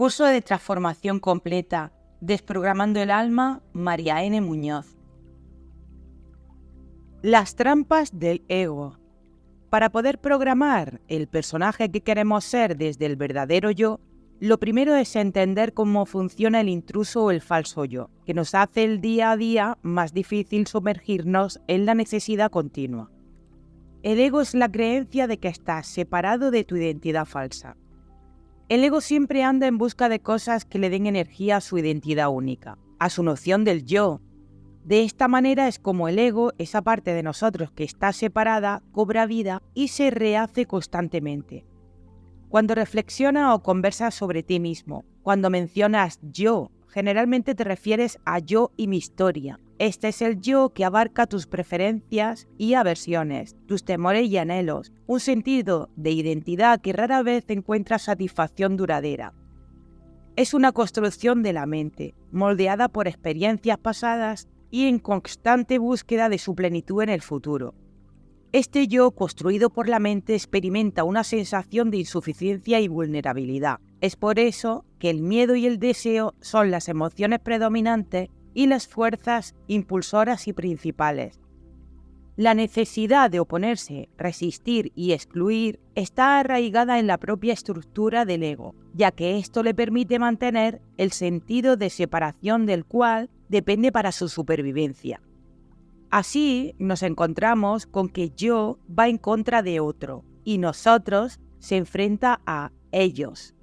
Curso de transformación completa, Desprogramando el alma, María N. Muñoz. Las trampas del ego. Para poder programar el personaje que queremos ser desde el verdadero yo, lo primero es entender cómo funciona el intruso o el falso yo, que nos hace el día a día más difícil sumergirnos en la necesidad continua. El ego es la creencia de que estás separado de tu identidad falsa. El ego siempre anda en busca de cosas que le den energía a su identidad única, a su noción del yo. De esta manera es como el ego, esa parte de nosotros que está separada, cobra vida y se rehace constantemente. Cuando reflexionas o conversas sobre ti mismo, cuando mencionas yo, generalmente te refieres a yo y mi historia. Este es el yo que abarca tus preferencias y aversiones, tus temores y anhelos, un sentido de identidad que rara vez encuentra satisfacción duradera. Es una construcción de la mente, moldeada por experiencias pasadas y en constante búsqueda de su plenitud en el futuro. Este yo, construido por la mente, experimenta una sensación de insuficiencia y vulnerabilidad. Es por eso que el miedo y el deseo son las emociones predominantes y las fuerzas impulsoras y principales. La necesidad de oponerse, resistir y excluir está arraigada en la propia estructura del ego, ya que esto le permite mantener el sentido de separación del cual depende para su supervivencia. Así nos encontramos con que yo va en contra de otro y nosotros se enfrenta a ellos.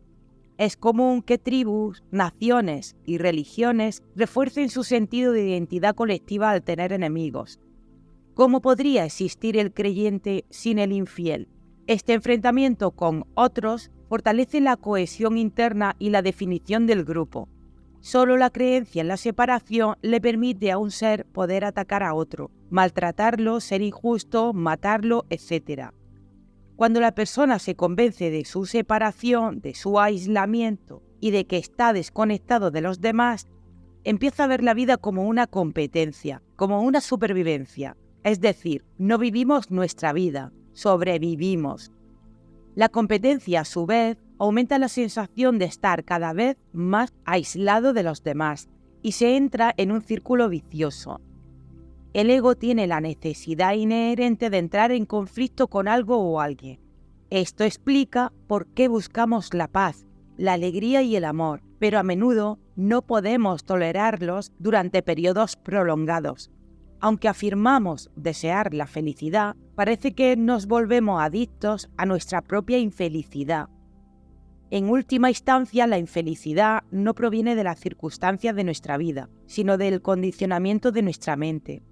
Es común que tribus, naciones y religiones refuercen su sentido de identidad colectiva al tener enemigos. ¿Cómo podría existir el creyente sin el infiel? Este enfrentamiento con otros fortalece la cohesión interna y la definición del grupo. Solo la creencia en la separación le permite a un ser poder atacar a otro, maltratarlo, ser injusto, matarlo, etc. Cuando la persona se convence de su separación, de su aislamiento y de que está desconectado de los demás, empieza a ver la vida como una competencia, como una supervivencia. Es decir, no vivimos nuestra vida, sobrevivimos. La competencia, a su vez, aumenta la sensación de estar cada vez más aislado de los demás y se entra en un círculo vicioso. El ego tiene la necesidad inherente de entrar en conflicto con algo o alguien. Esto explica por qué buscamos la paz, la alegría y el amor, pero a menudo no podemos tolerarlos durante periodos prolongados. Aunque afirmamos desear la felicidad, parece que nos volvemos adictos a nuestra propia infelicidad. En última instancia, la infelicidad no proviene de las circunstancias de nuestra vida, sino del condicionamiento de nuestra mente.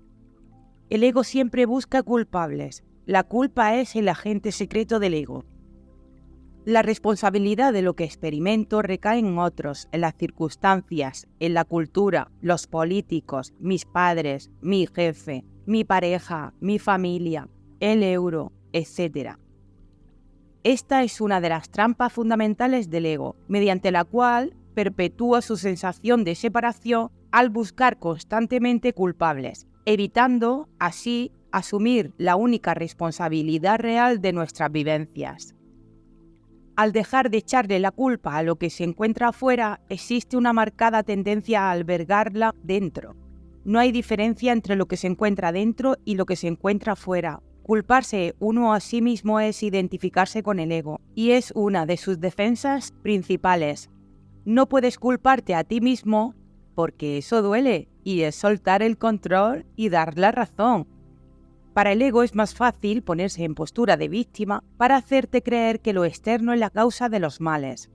El ego siempre busca culpables. La culpa es el agente secreto del ego. La responsabilidad de lo que experimento recae en otros, en las circunstancias, en la cultura, los políticos, mis padres, mi jefe, mi pareja, mi familia, el euro, etc. Esta es una de las trampas fundamentales del ego, mediante la cual perpetúa su sensación de separación al buscar constantemente culpables, evitando así asumir la única responsabilidad real de nuestras vivencias. Al dejar de echarle la culpa a lo que se encuentra afuera, existe una marcada tendencia a albergarla dentro. No hay diferencia entre lo que se encuentra dentro y lo que se encuentra afuera. Culparse uno a sí mismo es identificarse con el ego, y es una de sus defensas principales. No puedes culparte a ti mismo porque eso duele, y es soltar el control y dar la razón. Para el ego es más fácil ponerse en postura de víctima para hacerte creer que lo externo es la causa de los males.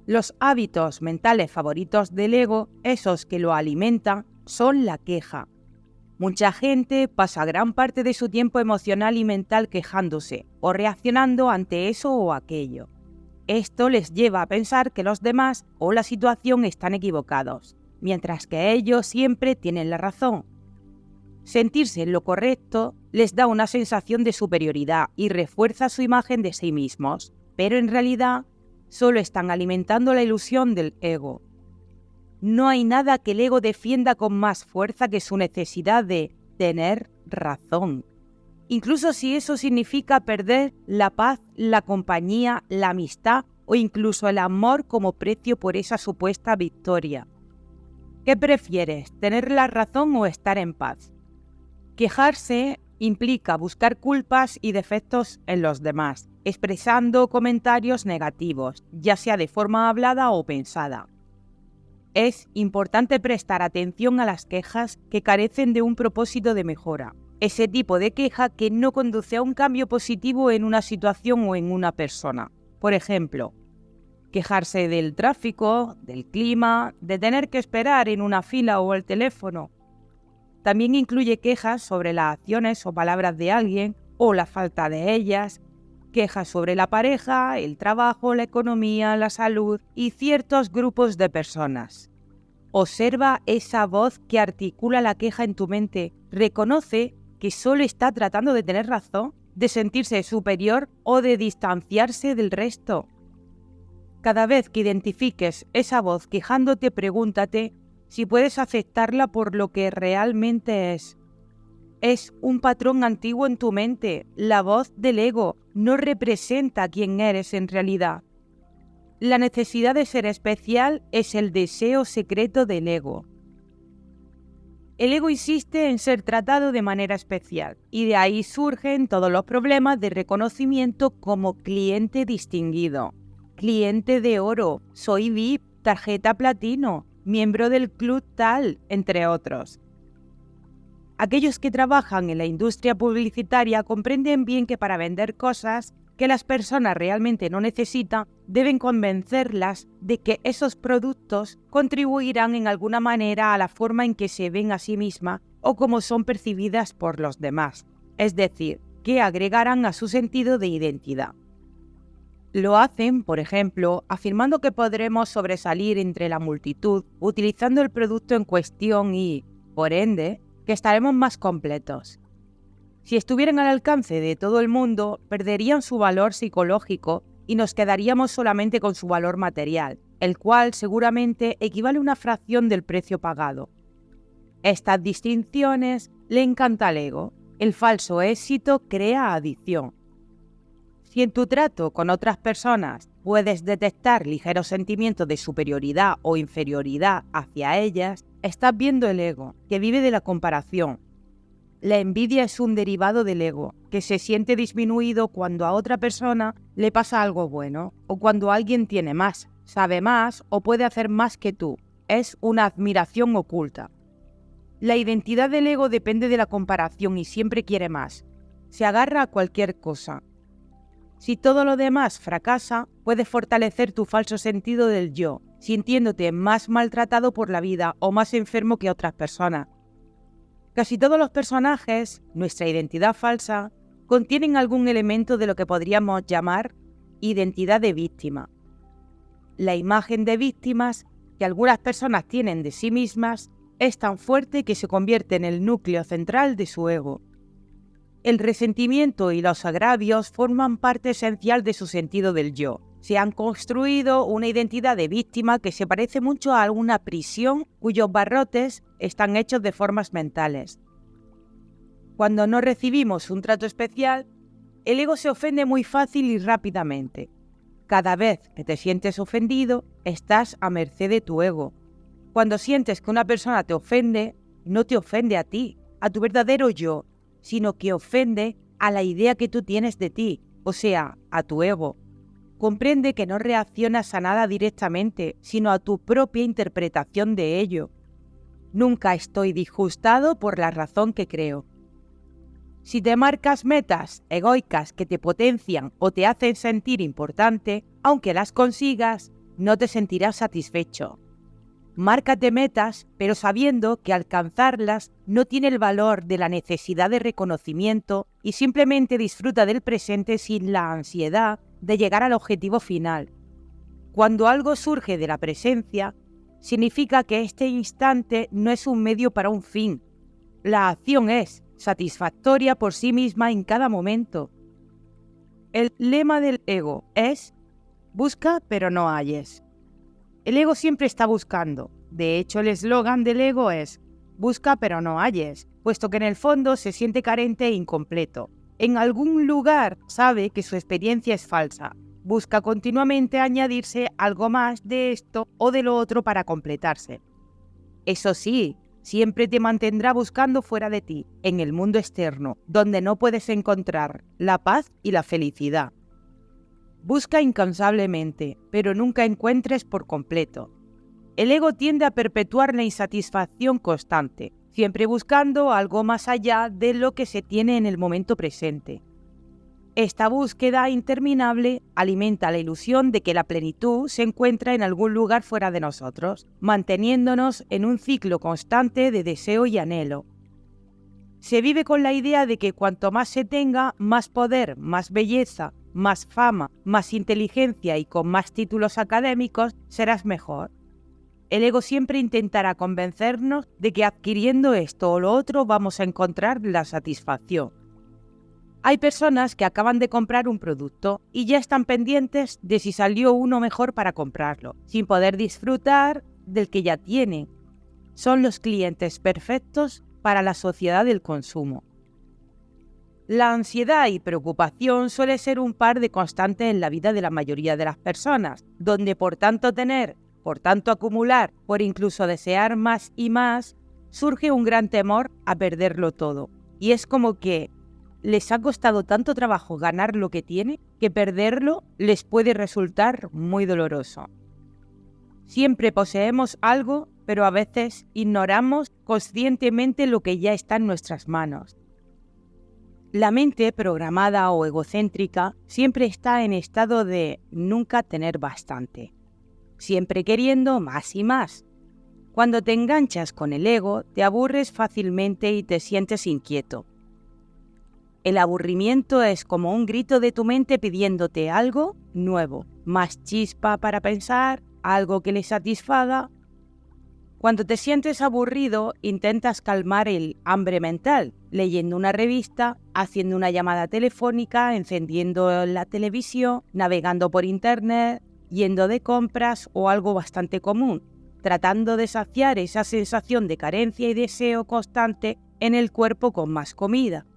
Los hábitos mentales favoritos del ego, esos que lo alimentan, son la queja. Mucha gente pasa gran parte de su tiempo emocional y mental quejándose o reaccionando ante eso o aquello. Esto les lleva a pensar que los demás o la situación están equivocados, mientras que ellos siempre tienen la razón. Sentirse en lo correcto les da una sensación de superioridad y refuerza su imagen de sí mismos, pero en realidad solo están alimentando la ilusión del ego. No hay nada que el ego defienda con más fuerza que su necesidad de tener razón. Incluso si eso significa perder la paz, la compañía, la amistad o incluso el amor como precio por esa supuesta victoria. ¿Qué prefieres, tener la razón o estar en paz? Quejarse implica buscar culpas y defectos en los demás, expresando comentarios negativos, ya sea de forma hablada o pensada. Es importante prestar atención a las quejas que carecen de un propósito de mejora. Ese tipo de queja que no conduce a un cambio positivo en una situación o en una persona. Por ejemplo, quejarse del tráfico, del clima, de tener que esperar en una fila o al teléfono. También incluye quejas sobre las acciones o palabras de alguien o la falta de ellas, quejas sobre la pareja, el trabajo, la economía, la salud y ciertos grupos de personas. Observa esa voz que articula la queja en tu mente. Reconoce que solo está tratando de tener razón, de sentirse superior o de distanciarse del resto. Cada vez que identifiques esa voz quejándote, pregúntate si puedes aceptarla por lo que realmente es. Es un patrón antiguo en tu mente. La voz del ego no representa quién eres en realidad. La necesidad de ser especial es el deseo secreto del ego. El ego insiste en ser tratado de manera especial, y de ahí surgen todos los problemas de reconocimiento como cliente distinguido, cliente de oro, soy VIP, tarjeta platino, miembro del club tal, entre otros. Aquellos que trabajan en la industria publicitaria comprenden bien que para vender cosas que las personas realmente no necesitan, deben convencerlas de que esos productos contribuirán en alguna manera a la forma en que se ven a sí mismas o cómo son percibidas por los demás, es decir, que agregarán a su sentido de identidad. Lo hacen, por ejemplo, afirmando que podremos sobresalir entre la multitud utilizando el producto en cuestión y, por ende, que estaremos más completos. Si estuvieran al alcance de todo el mundo, perderían su valor psicológico y nos quedaríamos solamente con su valor material, el cual seguramente equivale a una fracción del precio pagado. Estas distinciones le encanta al ego. El falso éxito crea adicción. Si en tu trato con otras personas puedes detectar ligeros sentimientos de superioridad o inferioridad hacia ellas, estás viendo el ego, que vive de la comparación. La envidia es un derivado del ego, que se siente disminuido cuando a otra persona le pasa algo bueno, o cuando alguien tiene más, sabe más o puede hacer más que tú. Es una admiración oculta. La identidad del ego depende de la comparación y siempre quiere más. Se agarra a cualquier cosa. Si todo lo demás fracasa, puedes fortalecer tu falso sentido del yo, sintiéndote más maltratado por la vida o más enfermo que otras personas. Casi todos los personajes, nuestra identidad falsa, contienen algún elemento de lo que podríamos llamar identidad de víctima. La imagen de víctimas que algunas personas tienen de sí mismas es tan fuerte que se convierte en el núcleo central de su ego. El resentimiento y los agravios forman parte esencial de su sentido del yo. Se han construido una identidad de víctima que se parece mucho a una prisión cuyos barrotes están hechos de formas mentales. Cuando no recibimos un trato especial, el ego se ofende muy fácil y rápidamente. Cada vez que te sientes ofendido, estás a merced de tu ego. Cuando sientes que una persona te ofende, no te ofende a ti, a tu verdadero yo, sino que ofende a la idea que tú tienes de ti, o sea, a tu ego. Comprende que no reaccionas a nada directamente, sino a tu propia interpretación de ello. Nunca estoy disgustado por la razón que creo. Si te marcas metas egoicas que te potencian o te hacen sentir importante, aunque las consigas, no te sentirás satisfecho. Márcate metas, pero sabiendo que alcanzarlas no tiene el valor de la necesidad de reconocimiento y simplemente disfruta del presente sin la ansiedad de llegar al objetivo final. Cuando algo surge de la presencia, significa que este instante no es un medio para un fin. La acción es satisfactoria por sí misma en cada momento. El lema del ego es: busca pero no halles. El ego siempre está buscando. De hecho, el eslogan del ego es: busca pero no halles, puesto que en el fondo se siente carente e incompleto. En algún lugar sabe que su experiencia es falsa. busca continuamente añadirse algo más de esto o de lo otro para completarse. Eso sí, siempre te mantendrá buscando fuera de ti, en el mundo externo, donde no puedes encontrar la paz y la felicidad. Busca incansablemente, pero nunca encuentres por completo. El ego tiende a perpetuar la insatisfacción constante, siempre buscando algo más allá de lo que se tiene en el momento presente. Esta búsqueda interminable alimenta la ilusión de que la plenitud se encuentra en algún lugar fuera de nosotros, manteniéndonos en un ciclo constante de deseo y anhelo. Se vive con la idea de que cuanto más se tenga, más poder, más belleza, más fama, más inteligencia y con más títulos académicos, serás mejor. El ego siempre intentará convencernos de que adquiriendo esto o lo otro vamos a encontrar la satisfacción. Hay personas que acaban de comprar un producto y ya están pendientes de si salió uno mejor para comprarlo, sin poder disfrutar del que ya tienen. Son los clientes perfectos para la sociedad del consumo. La ansiedad y preocupación suele ser un par de constantes en la vida de la mayoría de las personas, donde por tanto tener, por tanto acumular, por incluso desear más y más, surge un gran temor a perderlo todo. Y es como que les ha costado tanto trabajo ganar lo que tienen, que perderlo les puede resultar muy doloroso. Siempre poseemos algo, pero a veces ignoramos conscientemente lo que ya está en nuestras manos. La mente programada o egocéntrica siempre está en estado de nunca tener bastante, siempre queriendo más y más. Cuando te enganchas con el ego, te aburres fácilmente y te sientes inquieto. El aburrimiento es como un grito de tu mente pidiéndote algo nuevo, más chispa para pensar, algo que le satisfaga. Cuando te sientes aburrido, intentas calmar el hambre mental, leyendo una revista, haciendo una llamada telefónica, encendiendo la televisión, navegando por internet, yendo de compras o algo bastante común, tratando de saciar esa sensación de carencia y deseo constante en el cuerpo con más comida.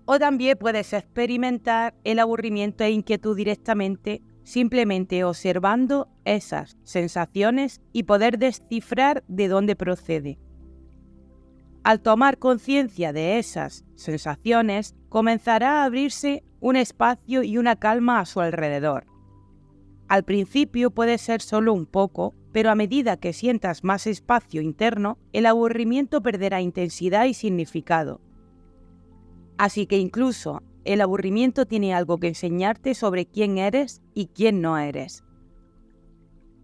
O también puedes experimentar el aburrimiento e inquietud directamente, simplemente observando esas sensaciones y poder descifrar de dónde procede. Al tomar conciencia de esas sensaciones, comenzará a abrirse un espacio y una calma a su alrededor. Al principio puede ser solo un poco, pero a medida que sientas más espacio interno, el aburrimiento perderá intensidad y significado. Así que incluso el aburrimiento tiene algo que enseñarte sobre quién eres y quién no eres.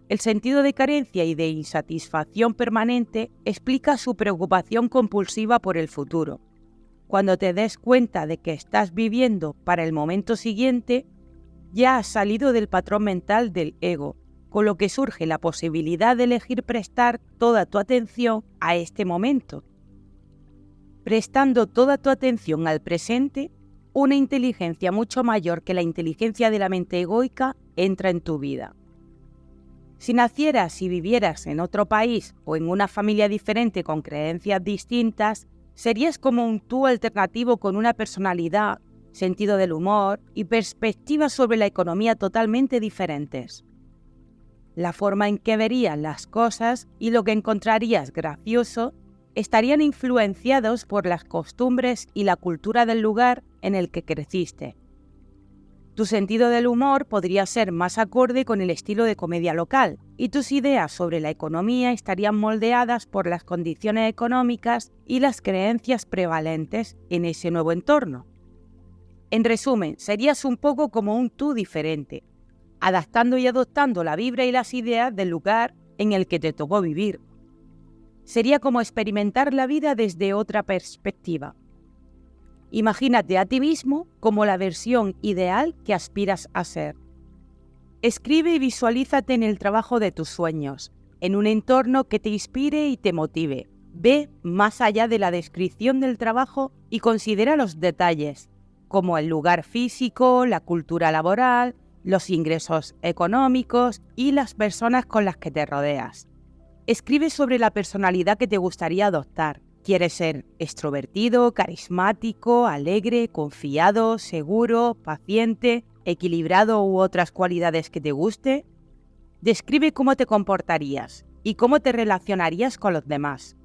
El sentido de carencia y de insatisfacción permanente explica su preocupación compulsiva por el futuro. Cuando te des cuenta de que estás viviendo para el momento siguiente, ya has salido del patrón mental del ego, con lo que surge la posibilidad de elegir prestar toda tu atención a este momento. Prestando toda tu atención al presente, una inteligencia mucho mayor que la inteligencia de la mente egoica entra en tu vida. Si nacieras y vivieras en otro país o en una familia diferente con creencias distintas, serías como un tú alternativo con una personalidad, sentido del humor y perspectivas sobre la economía totalmente diferentes. La forma en que verías las cosas y lo que encontrarías gracioso estarían influenciados por las costumbres y la cultura del lugar en el que creciste. Tu sentido del humor podría ser más acorde con el estilo de comedia local, y tus ideas sobre la economía estarían moldeadas por las condiciones económicas y las creencias prevalentes en ese nuevo entorno. En resumen, serías un poco como un tú diferente, adaptando y adoptando la vibra y las ideas del lugar en el que te tocó vivir. Sería como experimentar la vida desde otra perspectiva. Imagínate a ti mismo como la versión ideal que aspiras a ser. Escribe y visualízate en el trabajo de tus sueños, en un entorno que te inspire y te motive. Ve más allá de la descripción del trabajo y considera los detalles, como el lugar físico, la cultura laboral, los ingresos económicos y las personas con las que te rodeas. Escribe sobre la personalidad que te gustaría adoptar. ¿Quieres ser extrovertido, carismático, alegre, confiado, seguro, paciente, equilibrado u otras cualidades que te guste? Describe cómo te comportarías y cómo te relacionarías con los demás.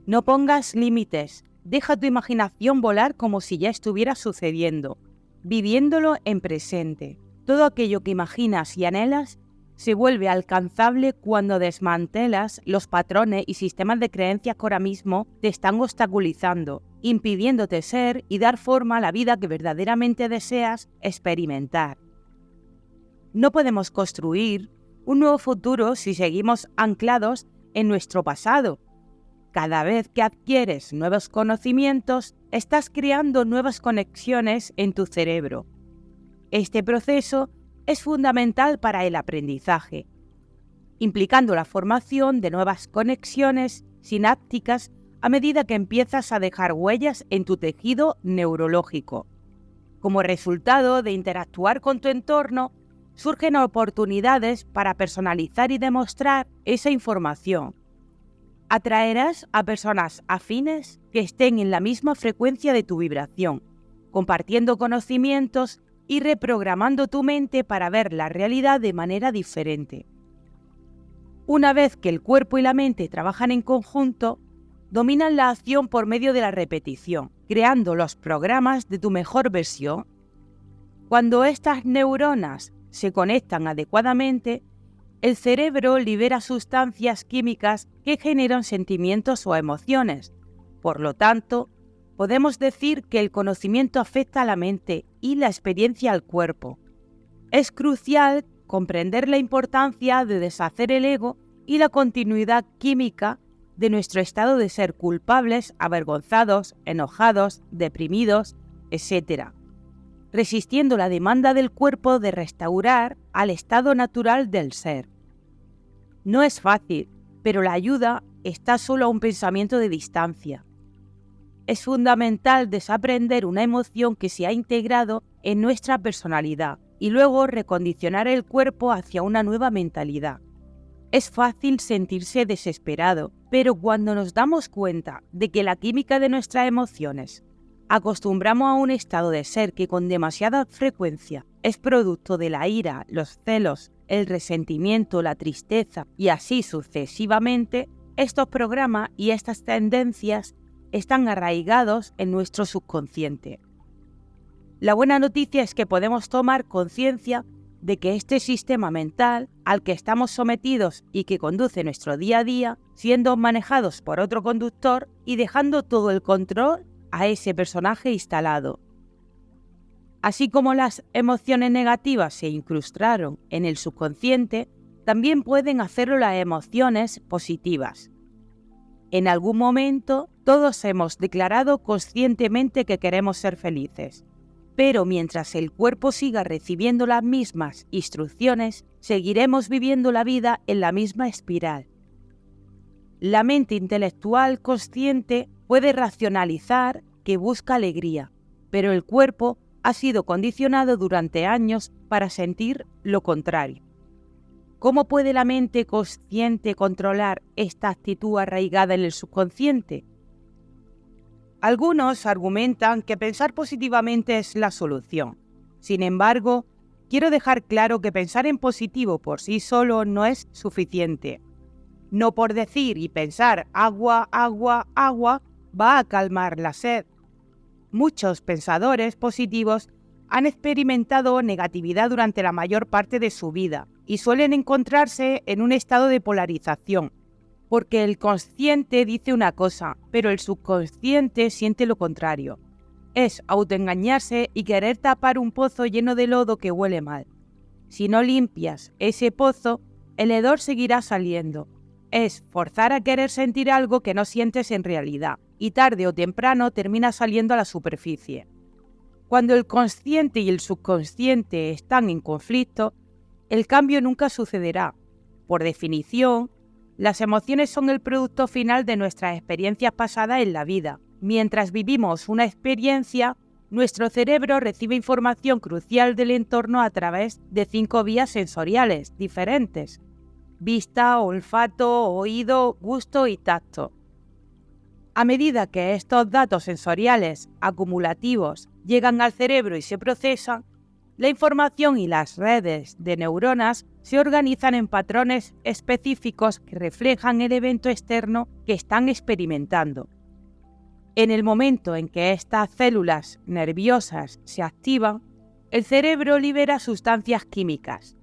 No pongas límites, deja tu imaginación volar como si ya estuviera sucediendo, viviéndolo en presente. Todo aquello que imaginas y anhelas se vuelve alcanzable cuando desmantelas los patrones y sistemas de creencias que ahora mismo te están obstaculizando, impidiéndote ser y dar forma a la vida que verdaderamente deseas experimentar. No podemos construir un nuevo futuro si seguimos anclados en nuestro pasado. Cada vez que adquieres nuevos conocimientos, estás creando nuevas conexiones en tu cerebro. Este proceso es fundamental para el aprendizaje, implicando la formación de nuevas conexiones sinápticas a medida que empiezas a dejar huellas en tu tejido neurológico. Como resultado de interactuar con tu entorno, surgen oportunidades para personalizar y demostrar esa información. Atraerás a personas afines que estén en la misma frecuencia de tu vibración, compartiendo conocimientos y reprogramando tu mente para ver la realidad de manera diferente. Una vez que el cuerpo y la mente trabajan en conjunto, dominan la acción por medio de la repetición, creando los programas de tu mejor versión. Cuando estas neuronas se conectan adecuadamente, el cerebro libera sustancias químicas que generan sentimientos o emociones. Por lo tanto, podemos decir que el conocimiento afecta a la mente y la experiencia al cuerpo. Es crucial comprender la importancia de deshacer el ego y la continuidad química de nuestro estado de ser culpables, avergonzados, enojados, deprimidos, etc., resistiendo la demanda del cuerpo de restaurar al estado natural del ser. No es fácil, pero la ayuda está solo a un pensamiento de distancia. Es fundamental desaprender una emoción que se ha integrado en nuestra personalidad y luego recondicionar el cuerpo hacia una nueva mentalidad. Es fácil sentirse desesperado, pero cuando nos damos cuenta de que la química de nuestras emociones acostumbramos a un estado de ser que con demasiada frecuencia es producto de la ira, los celos, el resentimiento, la tristeza y así sucesivamente, estos programas y estas tendencias están arraigados en nuestro subconsciente. La buena noticia es que podemos tomar conciencia de que este sistema mental al que estamos sometidos y que conduce nuestro día a día, siendo manejados por otro conductor y dejando todo el control a ese personaje instalado. Así como las emociones negativas se incrustaron en el subconsciente, también pueden hacerlo las emociones positivas. En algún momento, todos hemos declarado conscientemente que queremos ser felices, pero mientras el cuerpo siga recibiendo las mismas instrucciones, seguiremos viviendo la vida en la misma espiral. La mente intelectual consciente puede racionalizar que busca alegría, pero el cuerpo ha sido condicionado durante años para sentir lo contrario. ¿Cómo puede la mente consciente controlar esta actitud arraigada en el subconsciente? Algunos argumentan que pensar positivamente es la solución. Sin embargo, quiero dejar claro que pensar en positivo por sí solo no es suficiente. No por decir y pensar agua, agua, agua va a calmar la sed. Muchos pensadores positivos han experimentado negatividad durante la mayor parte de su vida y suelen encontrarse en un estado de polarización, porque el consciente dice una cosa, pero el subconsciente siente lo contrario. Es autoengañarse y querer tapar un pozo lleno de lodo que huele mal. Si no limpias ese pozo, el hedor seguirá saliendo. Es forzar a querer sentir algo que no sientes en realidad, y tarde o temprano termina saliendo a la superficie. Cuando el consciente y el subconsciente están en conflicto, el cambio nunca sucederá. Por definición, las emociones son el producto final de nuestras experiencias pasadas en la vida. Mientras vivimos una experiencia, nuestro cerebro recibe información crucial del entorno a través de 5 vías sensoriales diferentes: vista, olfato, oído, gusto y tacto. A medida que estos datos sensoriales acumulativos llegan al cerebro y se procesan, La información y las redes de neuronas se organizan en patrones específicos que reflejan el evento externo que están experimentando. En el momento en que estas células nerviosas se activan, el cerebro libera sustancias químicas.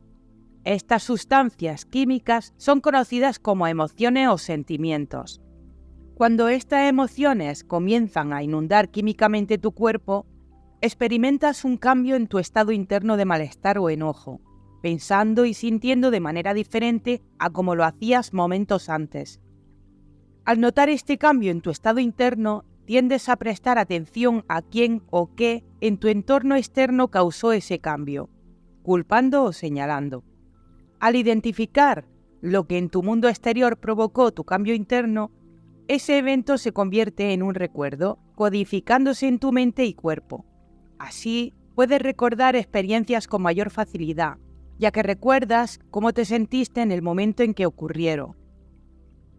Estas sustancias químicas son conocidas como emociones o sentimientos. Cuando estas emociones comienzan a inundar químicamente tu cuerpo, experimentas un cambio en tu estado interno de malestar o enojo, pensando y sintiendo de manera diferente a como lo hacías momentos antes. Al notar este cambio en tu estado interno, tiendes a prestar atención a quién o qué en tu entorno externo causó ese cambio, culpando o señalando. Al identificar lo que en tu mundo exterior provocó tu cambio interno, ese evento se convierte en un recuerdo, codificándose en tu mente y cuerpo. Así, puedes recordar experiencias con mayor facilidad, ya que recuerdas cómo te sentiste en el momento en que ocurrieron.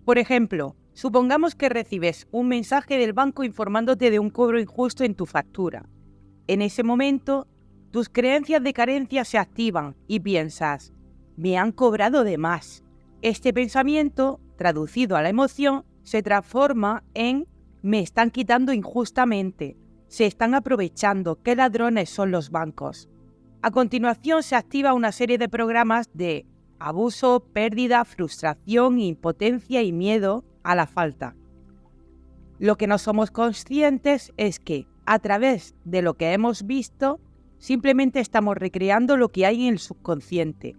Por ejemplo, supongamos que recibes un mensaje del banco informándote de un cobro injusto en tu factura. En ese momento, tus creencias de carencia se activan y piensas, me han cobrado de más. Este pensamiento, traducido a la emoción, se transforma en me están quitando injustamente, se están aprovechando, qué ladrones son los bancos. A continuación se activa una serie de programas de abuso, pérdida, frustración, impotencia y miedo a la falta. Lo que no somos conscientes es que, a través de lo que hemos visto, simplemente estamos recreando lo que hay en el subconsciente.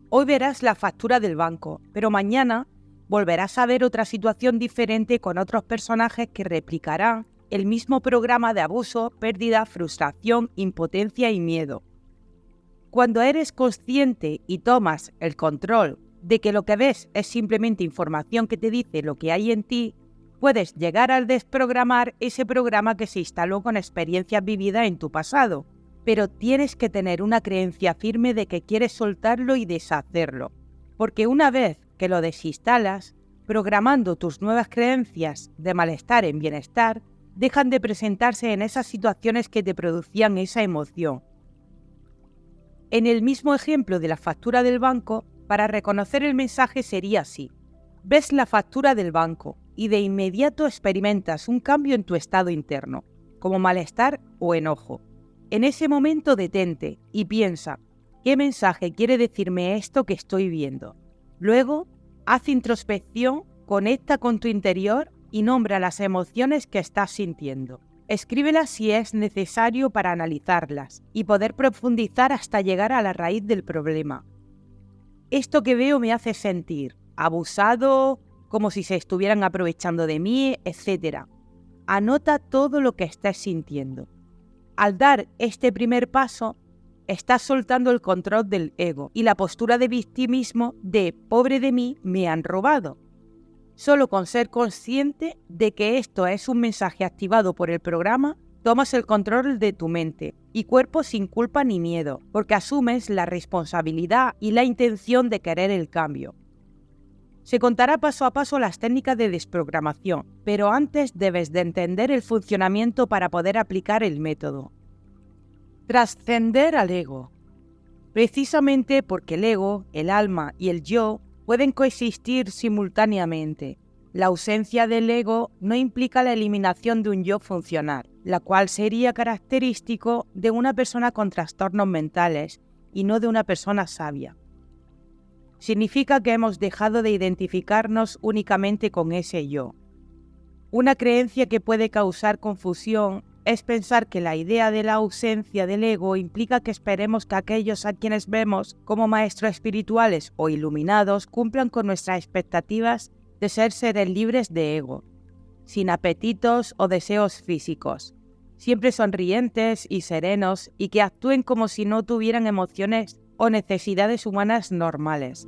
Hoy verás la factura del banco, pero mañana volverás a ver otra situación diferente con otros personajes que replicarán el mismo programa de abuso, pérdida, frustración, impotencia y miedo. Cuando eres consciente y tomas el control de que lo que ves es simplemente información que te dice lo que hay en ti, puedes llegar a desprogramar ese programa que se instaló con experiencias vividas en tu pasado, pero tienes que tener una creencia firme de que quieres soltarlo y deshacerlo, porque una vez que lo desinstalas, programando tus nuevas creencias de malestar en bienestar, dejan de presentarse en esas situaciones que te producían esa emoción. En el mismo ejemplo de la factura del banco, para reconocer el mensaje sería así. Ves la factura del banco y de inmediato experimentas un cambio en tu estado interno, como malestar o enojo. En ese momento detente y piensa, ¿qué mensaje quiere decirme esto que estoy viendo? Luego, haz introspección, conecta con tu interior y nombra las emociones que estás sintiendo. Escríbelas si es necesario para analizarlas y poder profundizar hasta llegar a la raíz del problema. Esto que veo me hace sentir abusado, como si se estuvieran aprovechando de mí, etc. Anota todo lo que estés sintiendo. Al dar este primer paso, estás soltando el control del ego y la postura de victimismo de pobre de mí, me han robado. Solo con ser consciente de que esto es un mensaje activado por el programa, tomas el control de tu mente y cuerpo sin culpa ni miedo, porque asumes la responsabilidad y la intención de querer el cambio. Se contará paso a paso las técnicas de desprogramación, pero antes debes de entender el funcionamiento para poder aplicar el método. Trascender al ego. Precisamente porque el ego, el alma y el yo pueden coexistir simultáneamente. La ausencia del ego no implica la eliminación de un yo funcional, la cual sería característico de una persona con trastornos mentales y no de una persona sabia. Significa que hemos dejado de identificarnos únicamente con ese yo. Una creencia que puede causar confusión es pensar que la idea de la ausencia del ego implica que esperemos que aquellos a quienes vemos como maestros espirituales o iluminados cumplan con nuestras expectativas de ser seres libres de ego, sin apetitos o deseos físicos, siempre sonrientes y serenos y que actúen como si no tuvieran emociones o necesidades humanas normales.